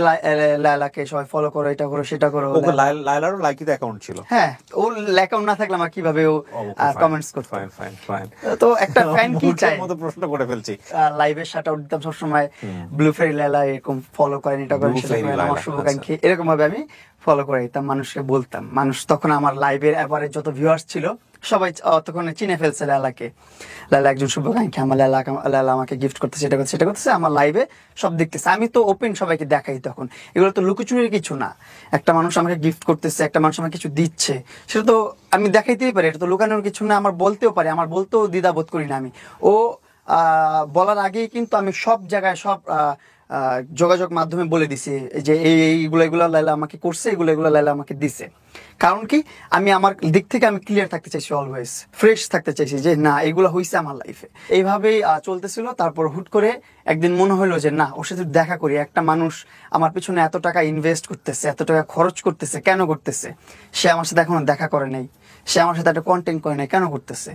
[SPEAKER 2] লায়লাকে সবাই ফলো করো, এটা করো সেটা করো।
[SPEAKER 1] ওকে লায়লারও লাইকিতে অ্যাকাউন্ট ছিল?
[SPEAKER 2] হ্যাঁ, ওর অ্যাকাউন্ট না থাকলে আমার কিভাবে ও কমেন্টস করতো।
[SPEAKER 1] ফাইন।
[SPEAKER 2] তো একটা ফ্যান কি চায়,
[SPEAKER 1] মতো প্রশ্ন করে ফেলছি।
[SPEAKER 2] লাইভে শাট আউট দিতাম সবসময়, ব্লু ফেরি লায়লা এরকম ফলো করেন, এটা করেন সেটা করেন, আমার শুভাকাঙ্ক্ষী, এরকম ভাবে আমি ফলো করে দিতাম, মানুষকে বলতাম। মানুষ তখন আমার লাইভের এভারেজ যত ভিউয়ার্স ছিল সবাই তখন চিনে ফেলছে লায়লাকে, লায়লা একজন শুভাকাঙ্ক্ষী, আমার লায়লা আমাকে গিফট করতেছে, সেটা করতেছে, আমার লাইভে সব দেখতেছে। আমি তো ওপেন সবাইকে দেখাই তখন, এগুলো তো লুকোচুরির কিছু না। একটা মানুষ আমাকে গিফট করতেছে, একটা মানুষ আমাকে কিছু দিচ্ছে, সেটা তো আমি দেখাইতেই পারি, এটা তো লুকানোর কিছু না, আমার বলতেও পারি, আমার বলতেও দ্বিধাবোধ করি না আমি। ও বলার আগেই কিন্তু আমি সব জায়গায় সব যোগাযোগ মাধ্যমে বলে দিছি যে এইগুলো এগুলো লাইলা আমাকে করছে, এগুলো লাইলা আমাকে দিছে। কারণ কি, আমি আমার দিক থেকে আমি ক্লিয়ার থাকতে চাইছি, অলওয়েজ ফ্রেশ থাকতে চাইছি যে না এগুলো হয়েছে আমার লাইফে। এইভাবেই চলতেছিল। তারপর হুট করে একদিন মনে হলো যে না, ওর সাথে দেখা করি। একটা মানুষ আমার পিছনে এত টাকা ইনভেস্ট করতেছে, এত টাকা খরচ করতেছে, কেন করতেছে? সে আমার সাথে এখনো দেখা করে নাই, সে আমার সাথে একটা কন্টেন্ট করে নাই, কেন করতেছে?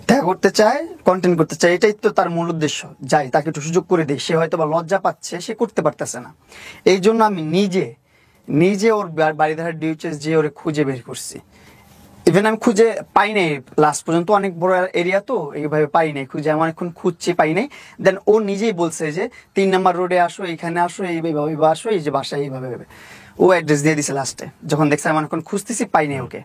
[SPEAKER 2] দেখা করতে চায়, কন্টেন্ট করতে চায়, এটাই তো তার মূল উদ্দেশ্য। যাই, তাকে একটু সুযোগ করে দিই। সে হয়তো বা লজ্জা পাচ্ছে, সে করতে পারতেছে না। এই জন্য আমি নিজে ওর বাড়ি ধারে ডিউচেস যে ওরে খুঁজে বের করছি। ইভেন আমি খুঁজে পাই নাই লাস্ট পর্যন্ত, অনেক বড় এরিয়া তো, এইভাবে পাই নাই খুঁজে, আমি অনেকক্ষণ খুঁজছি, পাই নাই। দেন ও নিজেই বলছে যে 3 নম্বর রোডে আসো, এইখানে আসো, এইভাবে আসো, এই যে বাসায়, এইভাবে ও অ্যাড্রেস দিয়ে দিছে লাস্টে। যখন দেখছি আমি অনেকক্ষণ খুঁজতেছি, পাই নাই ওকে।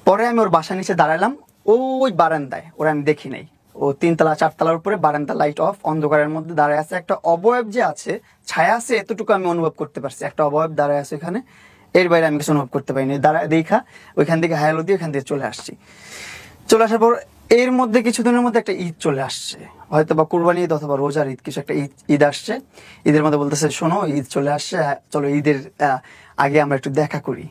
[SPEAKER 2] পরে আমি ওর বাসা নিচে দাঁড়ালাম, ওই বারান্দায়, ওরা আমি দেখি নাই। ও 3 তলা 4 তলার উপরে বারান্দা, লাইট অফ, অন্ধকারের মধ্যে দাঁড়ায় আছে। একটা অবয়ব যে আছে, ছায়া আছে, এতটুকু আমি অনুভব করতে পারছি। একটা অবয়ব দাঁড়ায় আছে এখানে, এর বাইরে আমি কিছু অনুভব করতে পারিনি। দাঁড়ায় দেখা ওইখান থেকে হায়ালো দিয়ে ওইখান থেকে চলে আসছি। চলে আসার পর এর মধ্যে কিছুদিনের মধ্যে একটা ঈদ চলে আসছে, হয়তো বা কুরবানি ঈদ অথবা রোজার ঈদ, কিছু একটা ঈদ আসছে। ঈদের মধ্যে বলতেছে শোনো ঈদ চলে আসছে, চলো ঈদের আগে আমরা একটু দেখা করি।